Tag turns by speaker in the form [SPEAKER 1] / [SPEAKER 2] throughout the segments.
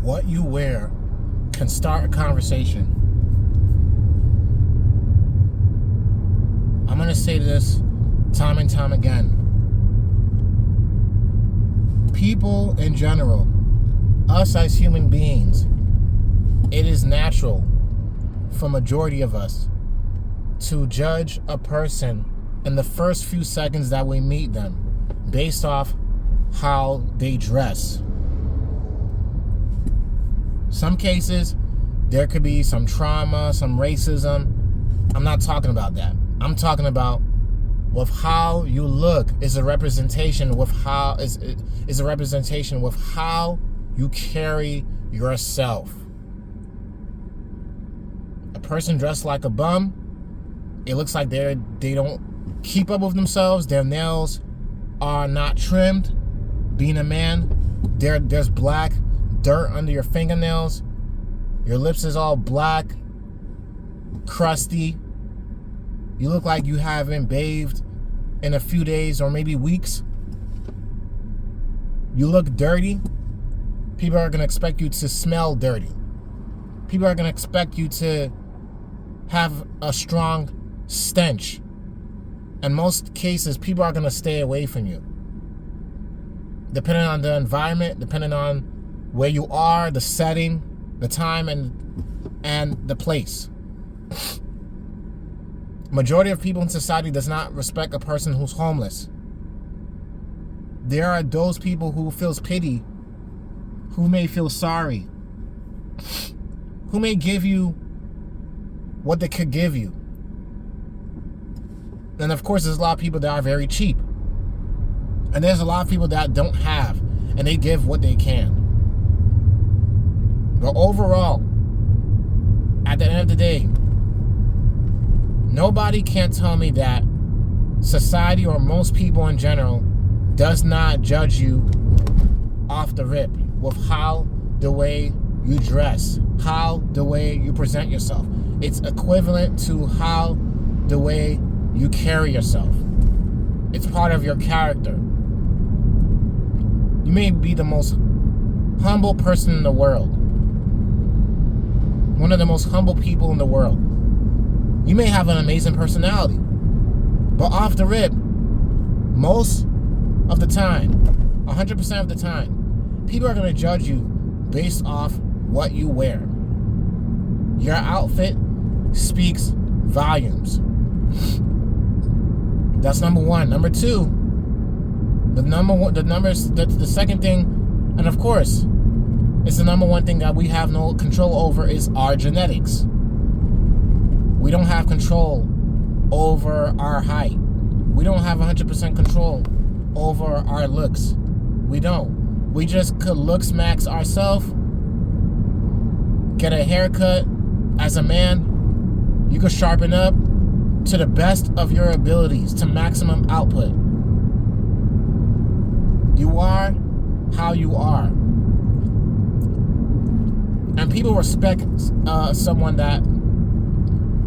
[SPEAKER 1] what you wear can start a conversation. I'm going to say this time and time again. People in general, us as human beings, it is natural for majority of us to judge a person in the first few seconds that we meet them based off how they dress. Some cases, there could be some trauma, some racism. I'm not talking about that. I'm talking about with how you look is a representation with how is a representation with how you carry yourself. A person dressed like a bum, it looks like they don't keep up with themselves. Their nails are not trimmed. Being a man, there's black dirt under your fingernails. Your lips is all black, crusty. You look like you haven't bathed in a few days or maybe weeks. You look dirty. People are going to expect you to smell dirty. People are going to expect you to have a strong stench. In most cases, people are going to stay away from you. Depending on the environment, depending on where you are, the setting, the time, and the place. Majority of people in society does not respect a person who's homeless. There are those people who feels pity, who may feel sorry, who may give you what they could give you. And of course, there's a lot of people that are very cheap. And there's a lot of people that don't have, and they give what they can. But overall, at the end of the day, nobody can tell me that society or most people in general does not judge you off the rip with how the way you dress, how the way you present yourself. It's equivalent to how the way you carry yourself. It's part of your character. You may be the most humble person in the world. One of the most humble people in the world. You may have an amazing personality. But off the rip, most of the time, 100% of the time, people are going to judge you based off what you wear. Your outfit speaks volumes. That's number one. Number two, the second thing, and of course, it's the number one thing that we have no control over is our genetics. We don't have control over our height. We don't have 100% control over our looks. We don't. We just could looks max ourselves, get a haircut as a man. You could sharpen up to the best of your abilities, to maximum output. You are how you are. And people respect someone that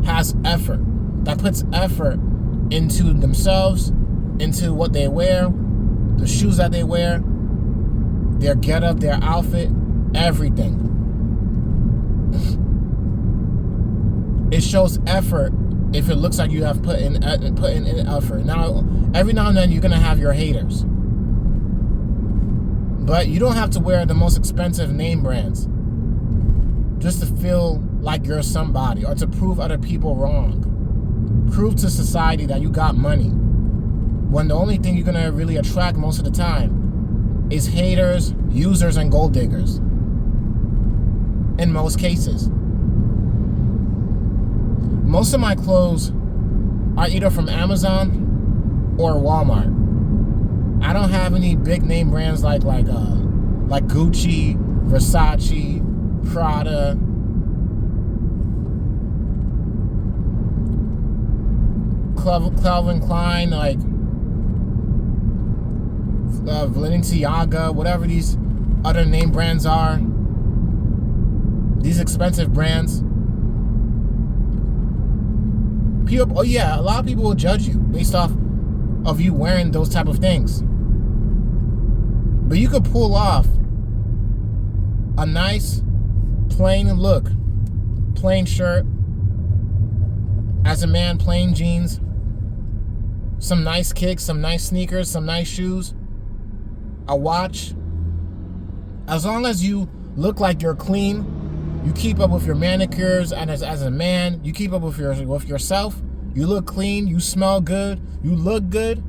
[SPEAKER 1] has effort, that puts effort into themselves, into what they wear, the shoes that they wear, their getup, their outfit, everything. It shows effort if it looks like you have put in effort. Now, every now and then you're gonna have your haters, but you don't have to wear the most expensive name brands just to feel like you're somebody or to prove other people wrong. Prove to society that you got money, when the only thing you're gonna really attract most of the time is haters, users, and gold diggers. In most cases. Most of my clothes are either from Amazon or Walmart. I don't have any big name brands like Gucci, Versace, Prada. Calvin Klein, like Balenciaga, whatever these other name brands are. These expensive brands. People, oh yeah, a lot of people will judge you based off of you wearing those type of things. But you could pull off a nice plain look, plain shirt, as a man, plain jeans, some nice kicks, some nice sneakers, some nice shoes, a watch. As long as you look like you're clean, you keep up with your manicures, and as a man, you keep up with yourself, you look clean, you smell good, you look good,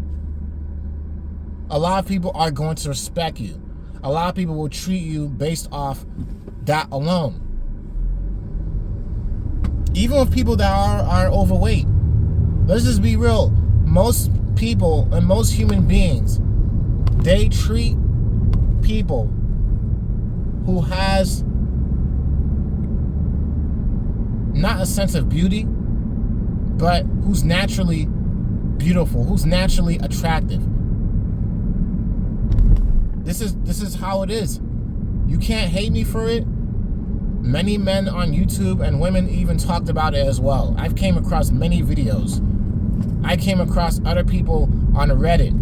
[SPEAKER 1] a lot of people are going to respect you. A lot of people will treat you based off that alone. Even with people that are overweight. Let's just be real. Most people and most human beings, they treat people who has not a sense of beauty, but who's naturally beautiful, who's naturally attractive. This is how it is. You can't hate me for it. Many men on YouTube and women even talked about it as well. I've came across many videos. I came across other people on Reddit,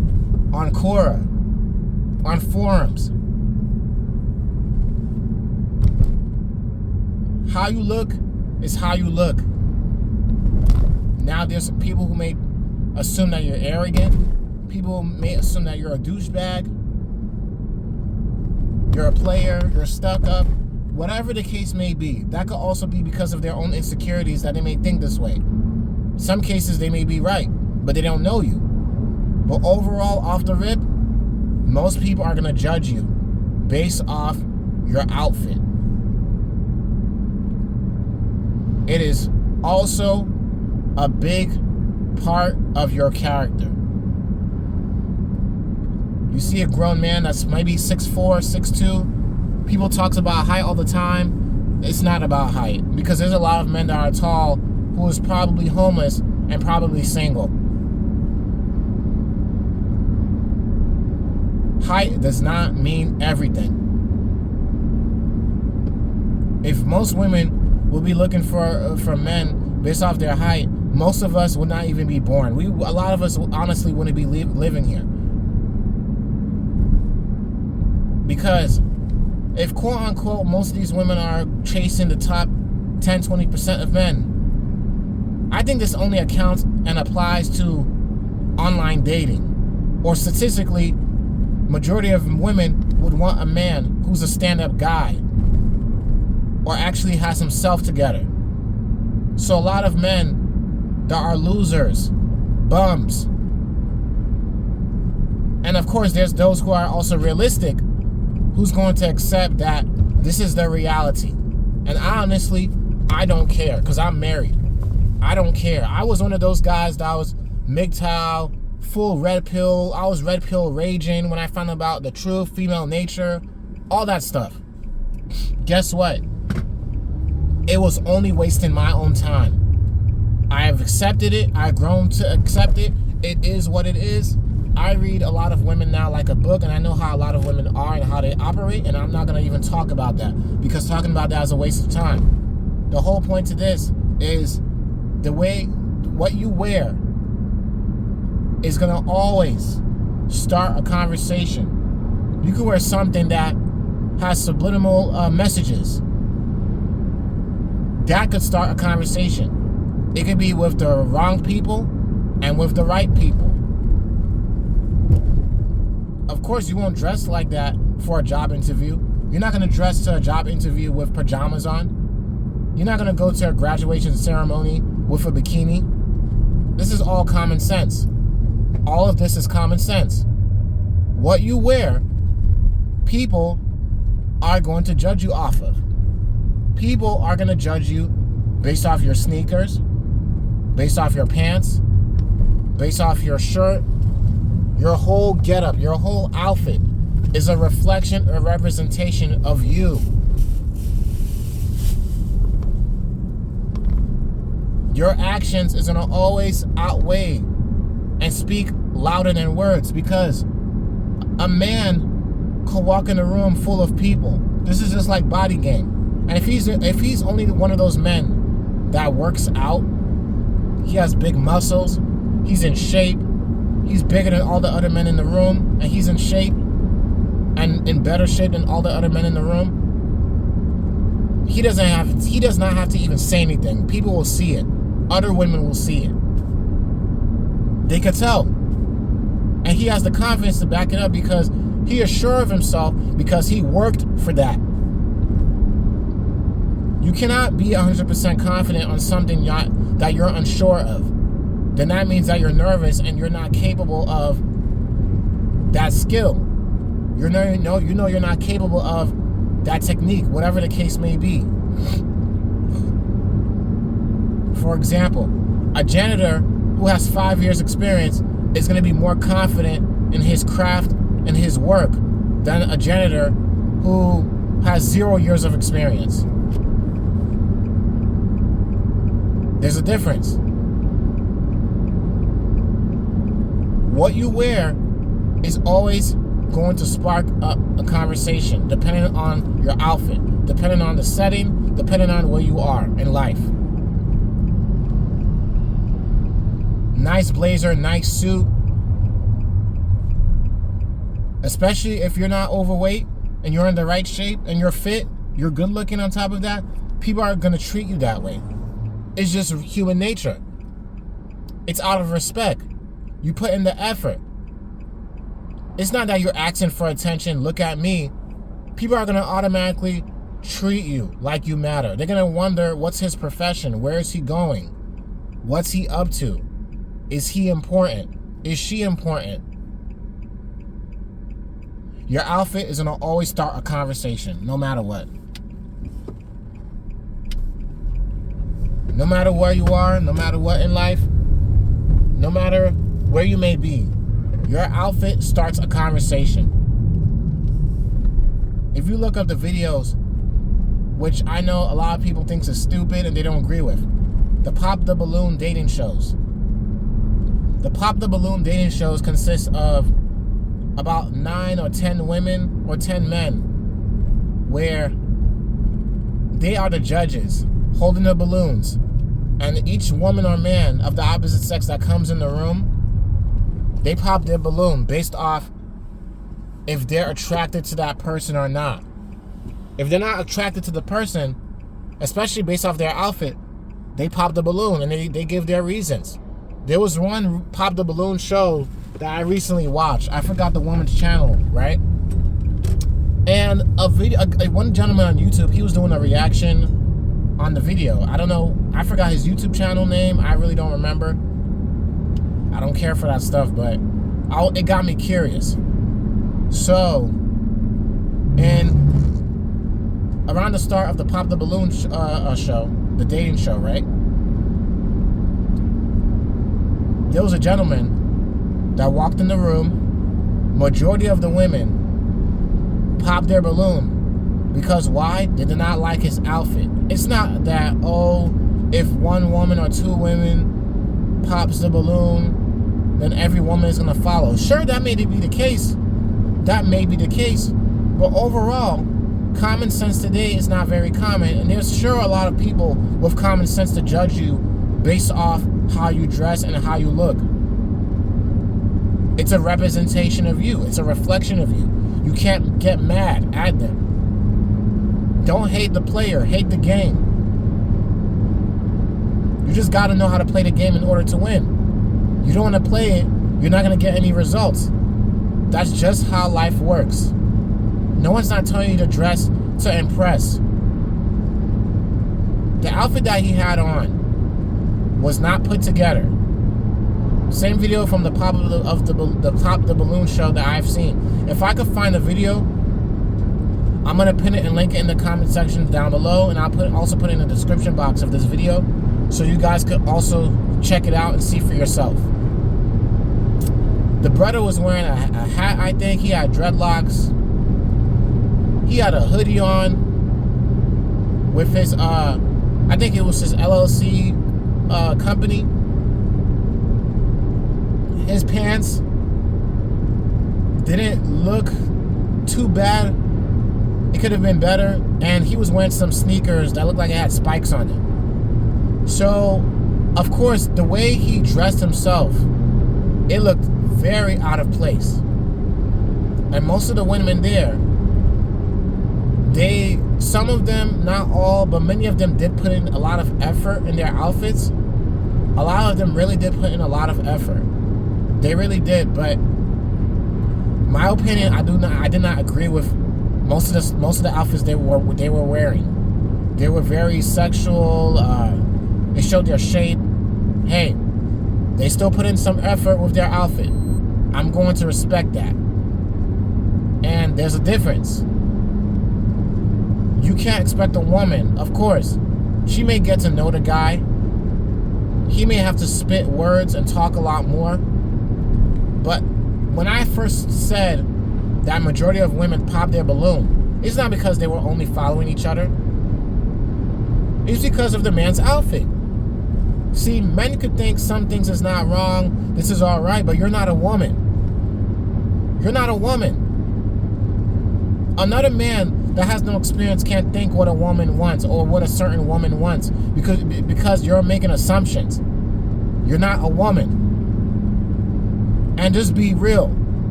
[SPEAKER 1] on Quora, on forums. How you look is how you look. Now there's people who may assume that you're arrogant. People may assume that you're a douchebag. You're a player. You're stuck up. Whatever the case may be, that could also be because of their own insecurities that they may think this way. Some cases they may be right, but they don't know you. But overall, off the rip, most people are going to judge you based off your outfit. It is also a big part of your character. You see a grown man that's maybe 6'4", 6'2", people talks about height all the time. It's not about height, because there's a lot of men that are tall who is probably homeless and probably single. Height does not mean everything. If most women will be looking for men based off their height, most of us would not even be born. A lot of us honestly wouldn't be living here. Because if quote-unquote most of these women are chasing the top 10, 20% of men, I think this only accounts and applies to online dating. Or statistically, majority of women would want a man who's a stand-up guy or actually has himself together. So a lot of men that are losers, bums. And of course, there's those who are also realistic, who's going to accept that this is their reality. And honestly, I don't care, because I'm married. I don't care. I was one of those guys that was MGTOW, full red pill. I was red pill raging when I found out about the true female nature, all that stuff. Guess what? It was only wasting my own time. I have accepted it. I've grown to accept it. It is what it is. I read a lot of women now like a book, and I know how a lot of women are and how they operate, and I'm not going to even talk about that, because talking about that is a waste of time. The whole point to this is what you wear is going to always start a conversation. You could wear something that has subliminal messages. That could start a conversation. It could be with the wrong people and with the right people. Of course, you won't dress like that for a job interview. You're not going to dress to a job interview with pajamas on. You're not going to go to a graduation ceremony with a bikini. This is all common sense. All of this is common sense. What you wear, people are going to judge you off of. People are going to judge you based off your sneakers, based off your pants, based off your shirt. Your whole getup, your whole outfit is a reflection or representation of you. Your actions is going to always outweigh and speak louder than words, because a man could walk in a room full of people. This is just like body game. And if he's only one of those men that works out, he has big muscles, he's in shape, he's bigger than all the other men in the room, and he's in shape and in better shape than all the other men in the room, he does not have to even say anything. People will see it. Other women will see it. They could tell. And he has the confidence to back it up because he is sure of himself because he worked for that. You cannot be 100% confident on something that you're unsure of. Then that means that you're nervous and you're not capable of that skill. You know you're not capable of that technique, whatever the case may be. For example, a janitor who has 5 years experience is going to be more confident in his craft and his work than a janitor who has 0 years of experience. There's a difference. What you wear is always going to spark up a conversation, depending on your outfit, depending on the setting, depending on where you are in life. Nice blazer, nice suit. Especially if you're not overweight and you're in the right shape and you're fit, you're good looking on top of that, people are going to treat you that way. It's just human nature. It's out of respect. You put in the effort. It's not that you're asking for attention, look at me. People are going to automatically treat you like you matter. They're going to wonder, what's his profession? Where is he going? What's he up to? Is he important? Is she important? Your outfit is going to always start a conversation, no matter what. No matter where you are, no matter what in life, no matter where you may be, your outfit starts a conversation. If you look up the videos, which I know a lot of people think is stupid and they don't agree with, the Pop the Balloon dating shows. The Pop the Balloon dating shows consist of about 9 or 10 women or 10 men where they are the judges holding the balloons, and each woman or man of the opposite sex that comes in the room, they pop their balloon based off if they're attracted to that person or not. If they're not attracted to the person, especially based off their outfit, they pop the balloon and they give their reasons. There was one Pop the Balloon show that I recently watched. I forgot the woman's channel, right? And one gentleman on YouTube, he was doing a reaction on the video. I don't know, I forgot his YouTube channel name. I really don't remember. I don't care for that stuff, but it got me curious. So, and around the start of the Pop the Balloon show, the dating show, right? There was a gentleman that walked in the room. Majority of the women popped their balloon. Because why? They did not like his outfit. It's not that, if one woman or 2 women pops the balloon, then every woman is going to follow. Sure, that may be the case. That may be the case. But overall, common sense today is not very common. And there's sure a lot of people with common sense to judge you based off how you dress and how you look. It's a representation of you. It's a reflection of you. You can't get mad at them. Don't hate the player, hate the game. You just got to know how to play the game in order to win. You don't want to play it, you're not going to get any results. That's just how life works. No one's not telling you to dress to impress. The outfit that he had on was not put together. Same video from the Pop the Balloon show that I've seen. If I could find the video, I'm going to pin it and link it in the comment section down below, and I'll also put it in the description box of this video so you guys could also check it out and see for yourself. The brother was wearing a hat, I think. He had dreadlocks. He had a hoodie on with his, I think it was his LLC company. His pants didn't look too bad. It could have been better. And he was wearing some sneakers that looked like it had spikes on them. So, of course, the way he dressed himself, it looked very out of place. And most of the women there, Some of them, not all, but many of them did put in a lot of effort in their outfits. A lot of them really did put in a lot of effort. They really did, but my opinion, I did not agree with most of the outfits they were wearing. They were very sexual. They showed their shape. Hey, they still put in some effort with their outfit. I'm going to respect that. And there's a difference. You can't expect a woman, of course, she may get to know the guy. He may have to spit words and talk a lot more. But when I first said that majority of women pop their balloon, it's not because they were only following each other. It's because of the man's outfit. See, men could think some things is not wrong, this is all right, but you're not a woman. You're not a woman. Another man that has no experience can't think what a woman wants or what a certain woman wants because you're making assumptions. You're not a woman. And just be real.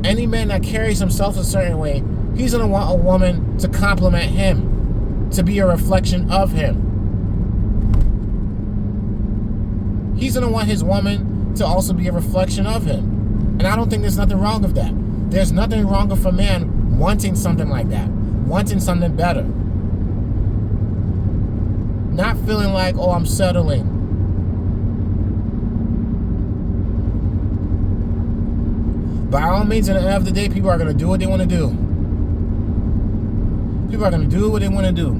[SPEAKER 1] Any man that carries himself a certain way, he's going to want a woman to compliment him, to be a reflection of him. He's going to want his woman to also be a reflection of him. And I don't think there's nothing wrong with that. There's nothing wrong with a man wanting something like that, wanting something better. Not feeling like, oh, I'm settling. By all means, at the end of the day, people are going to do what they want to do. People are going to do what they want to do.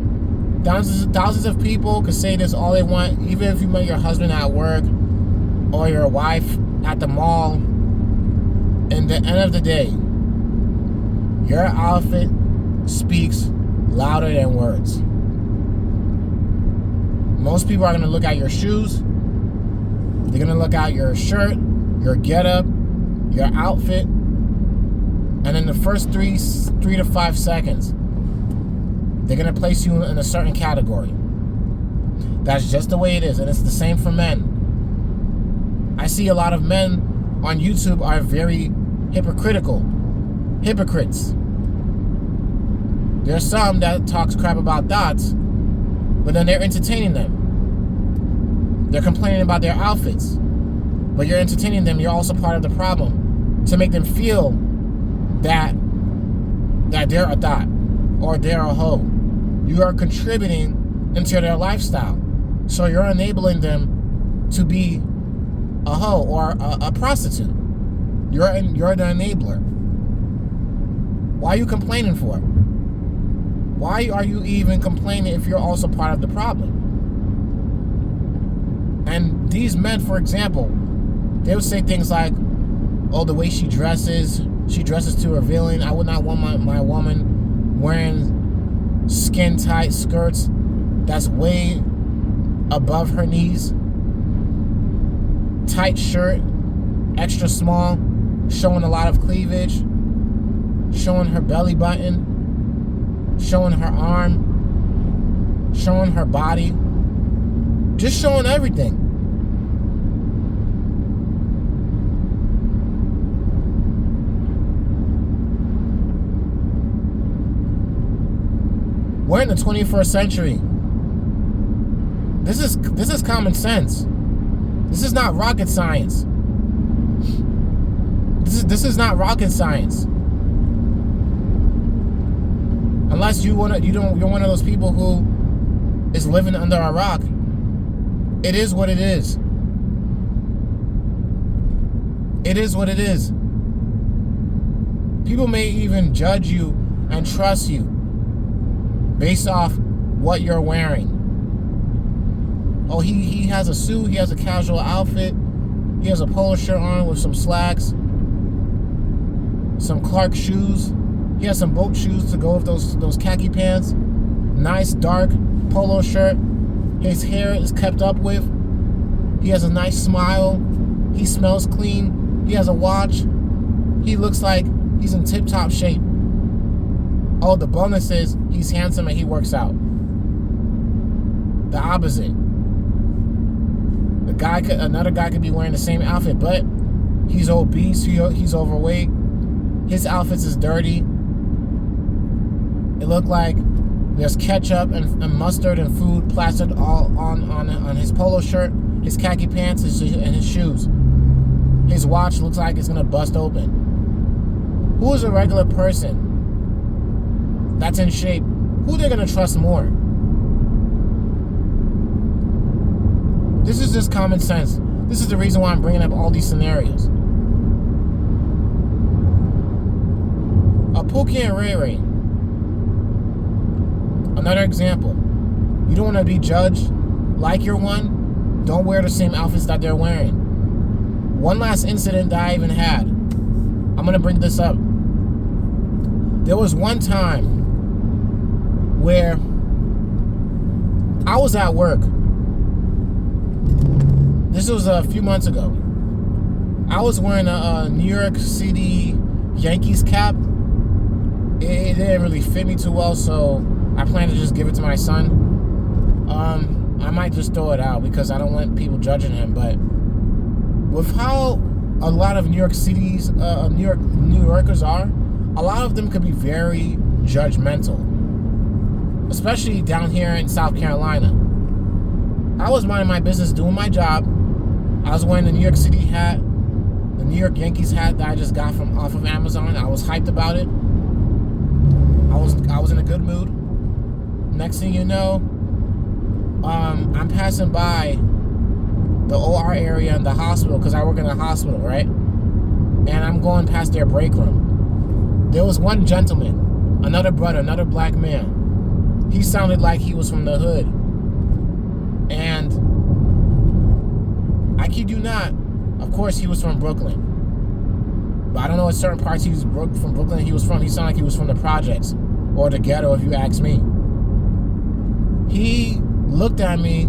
[SPEAKER 1] Thousands of people could say this all they want, even if you met your husband at work or your wife at the mall. And at the end of the day, your outfit speaks louder than words. Most people are going to look at your shoes. They're going to look at your shirt, your getup, your outfit, and in the first 3 to 5 seconds, they're going to place you in a certain category. That's just the way it is, and it's the same for men. I see a lot of men on YouTube are very hypocrites. There's some that talks crap about dots, but then they're entertaining them. They're complaining about their outfits, but you're entertaining them. You're also part of the problem to make them feel that they're a dot or they're a hoe. You are contributing into their lifestyle, so you're enabling them to be a hoe or a prostitute. You're the enabler. Why are you complaining for? Why are you even complaining if you're also part of the problem? And these men, for example, they would say things like, oh, the way she dresses too revealing. I would not want my woman wearing skin-tight skirts that's way above her knees. Tight shirt, extra small, showing a lot of cleavage, showing her belly button, showing her arm, showing her body, just showing everything. We're in the 21st century. This is common sense. This is not rocket science. This is not rocket science. Unless you're one of those people who is living under a rock. It is what it is. It is what it is. People may even judge you and trust you based off what you're wearing. Oh, he has a suit, he has a casual outfit, he has a polo shirt on with some slacks, some Clark shoes, he has some boat shoes to go with those khaki pants, nice dark polo shirt, his hair is kept up with, he has a nice smile, he smells clean, he has a watch, he looks like he's in tip-top shape. Oh, the bonus is he's handsome and he works out. The opposite. Another guy could be wearing the same outfit, but he's obese, he's overweight, his outfits is dirty. It looked like There's ketchup and mustard and food plastered all on his polo shirt, his khaki pants, and his shoes. His watch looks like it's gonna bust open. Who is a regular person that's in shape? Who they're gonna trust more? This is just common sense. This is the reason why I'm bringing up all these scenarios. Pookie and Ray Ray. Another example. You don't want to be judged like you're one? Don't wear the same outfits that they're wearing. One last incident that I even had. I'm going to bring this up. There was one time where I was at work. This was a few months ago. I was wearing a New York City Yankees cap. It didn't really fit me too well, so I plan to just give it to my son. I might just throw it out because I don't want people judging him. But with how a lot of New York City's New Yorkers are, a lot of them could be very judgmental, especially down here in South Carolina. I was minding my business, doing my job. I was wearing the New York City hat, the New York Yankees hat that I just got from off of Amazon. I was hyped about it. I was in a good mood. Next thing you know, I'm passing by the OR area in the hospital because I work in a hospital, right? And I'm going past their break room. There was one gentleman, another brother, another black man. He sounded like he was from the hood. And I kid you not, of course he was from Brooklyn. But I don't know what certain parts from Brooklyn he was from. He sounded like he was from the projects or the ghetto, if you ask me. He looked at me.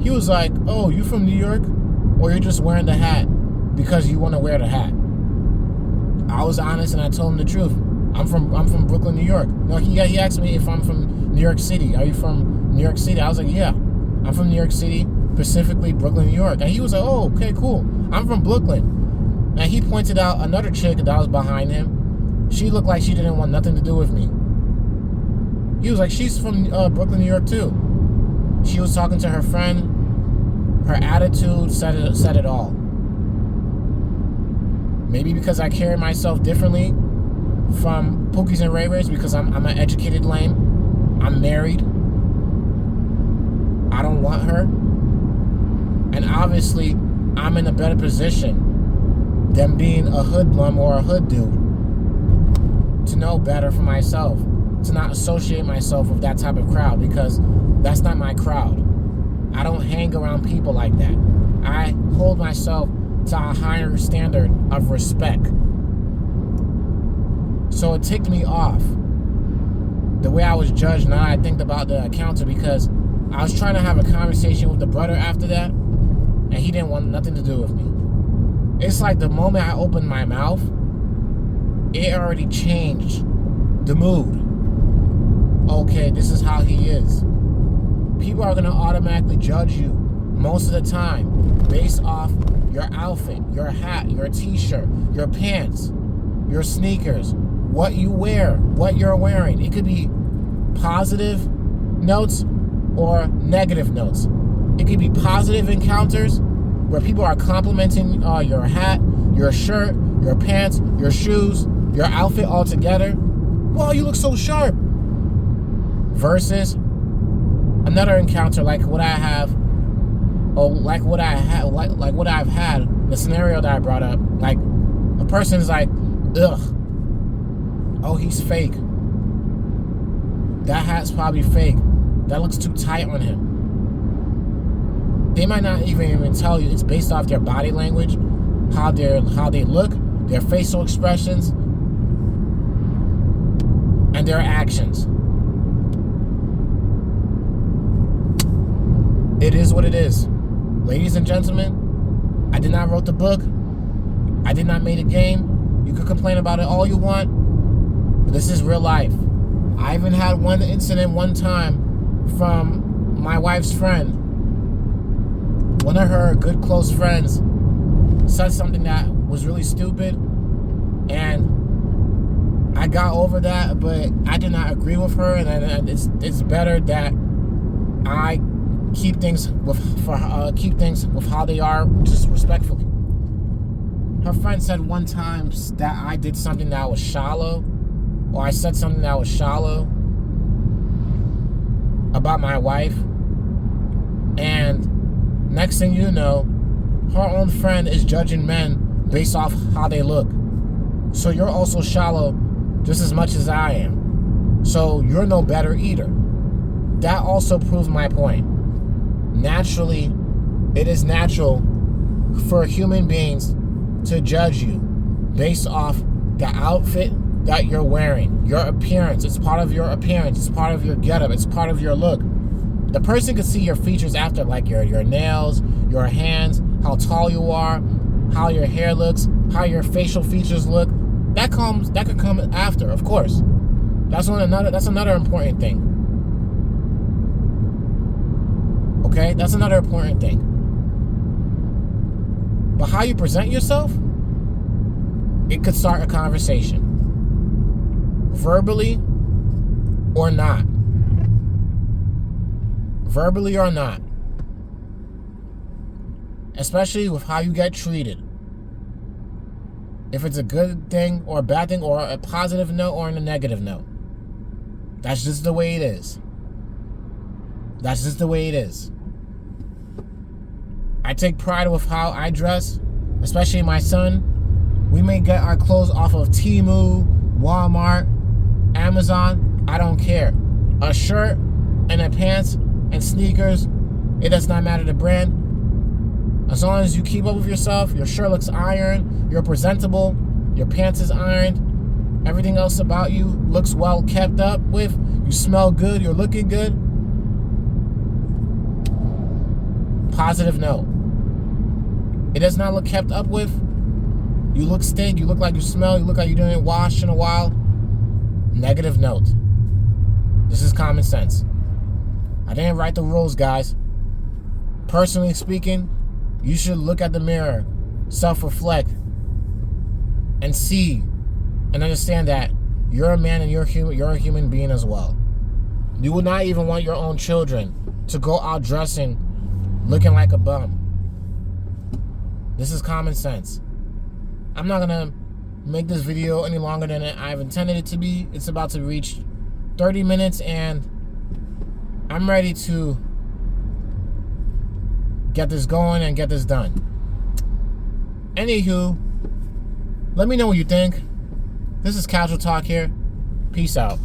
[SPEAKER 1] He was like, "Oh, you from New York? Or you're just wearing the hat because you want to wear the hat?" I was honest and I told him the truth. I'm from Brooklyn, New York. No, he asked me if I'm from New York City. Are you from New York City? I was like, yeah, I'm from New York City, specifically Brooklyn, New York. And he was like, "Oh, okay, cool. I'm from Brooklyn." And he pointed out another chick that was behind him. She looked like she didn't want nothing to do with me. He was like, "She's from Brooklyn, New York too." She was talking to her friend. Her attitude said it all. Maybe because I carry myself differently from Pookies and Ray Rays, because I'm an educated lame. I'm married. I don't want her. And obviously, I'm in a better position than being a hoodlum or a hood dude to know better for myself, to not associate myself with that type of crowd, because that's not my crowd. I don't hang around people like that. I hold myself to a higher standard of respect. So it ticked me off the way I was judged. Now I think about the encounter, because I was trying to have a conversation with the brother after that, and he didn't want nothing to do with me. It's like the moment I opened my mouth, it already changed the mood. Okay, this is how he is. People are going to automatically judge you most of the time based off your outfit, your hat, your t-shirt, your pants, your sneakers, what you wear, what you're wearing. It could be positive notes or negative notes. It could be positive encounters where people are complimenting your hat, your shirt, your pants, your shoes, your outfit all together. Wow, you look so sharp. Versus another encounter like what I have, or like what I've had, the scenario that I brought up. Like a person's like, ugh, oh, he's fake. That hat's probably fake. That looks too tight on him. They might not even tell you. It's based off their body language, how they look, their facial expressions, and their actions. It is what it is. Ladies and gentlemen, I did not wrote the book. I did not make a game. You can complain about it all you want, but this is real life. I even had one incident one time from my wife's friend. One of her good close friends said something that was really stupid, and I got over that, but I did not agree with her, and it's better that I keep things with how they are, just respectfully. Her friend said one time that I did something that was shallow, or I said something that was shallow about my wife, and next thing you know, her own friend is judging men based off how they look. So you're also shallow just as much as I am. So you're no better either. That also proves my point. Naturally, it is natural for human beings to judge you based off the outfit that you're wearing, your appearance. It's part of your appearance. It's part of your getup. It's part of your look. The person can see your features after, like your nails, your hands, how tall you are, how your hair looks, how your facial features look. That could come after, of course. That's another important thing. Okay? That's another important thing. But how you present yourself, it could start a conversation. Verbally or not. Verbally or not. Especially with how you get treated. If it's a good thing or a bad thing, or a positive note or a negative note. That's just the way it is. That's just the way it is. I take pride with how I dress, especially my son. We may get our clothes off of Temu, Walmart, Amazon. I don't care. A shirt and a pants and sneakers, it does not matter the brand. As long as you keep up with yourself, your shirt looks ironed, you're presentable, your pants is ironed, everything else about you looks well kept up with, you smell good, you're looking good. Positive note. It does not look kept up with. You look stink, you look like you smell, you look like you didn't wash in a while. Negative note. This is common sense. I didn't write the rules, guys. Personally speaking, you should look at the mirror, self-reflect, and see and understand that you're a man and you're a human being as well. You would not even want your own children to go out dressing looking like a bum. This is common sense. I'm not gonna make this video any longer than I've intended it to be. It's about to reach 30 minutes and I'm ready to get this going and get this done. Anywho, let me know what you think. This is Casual Talk here. Peace out.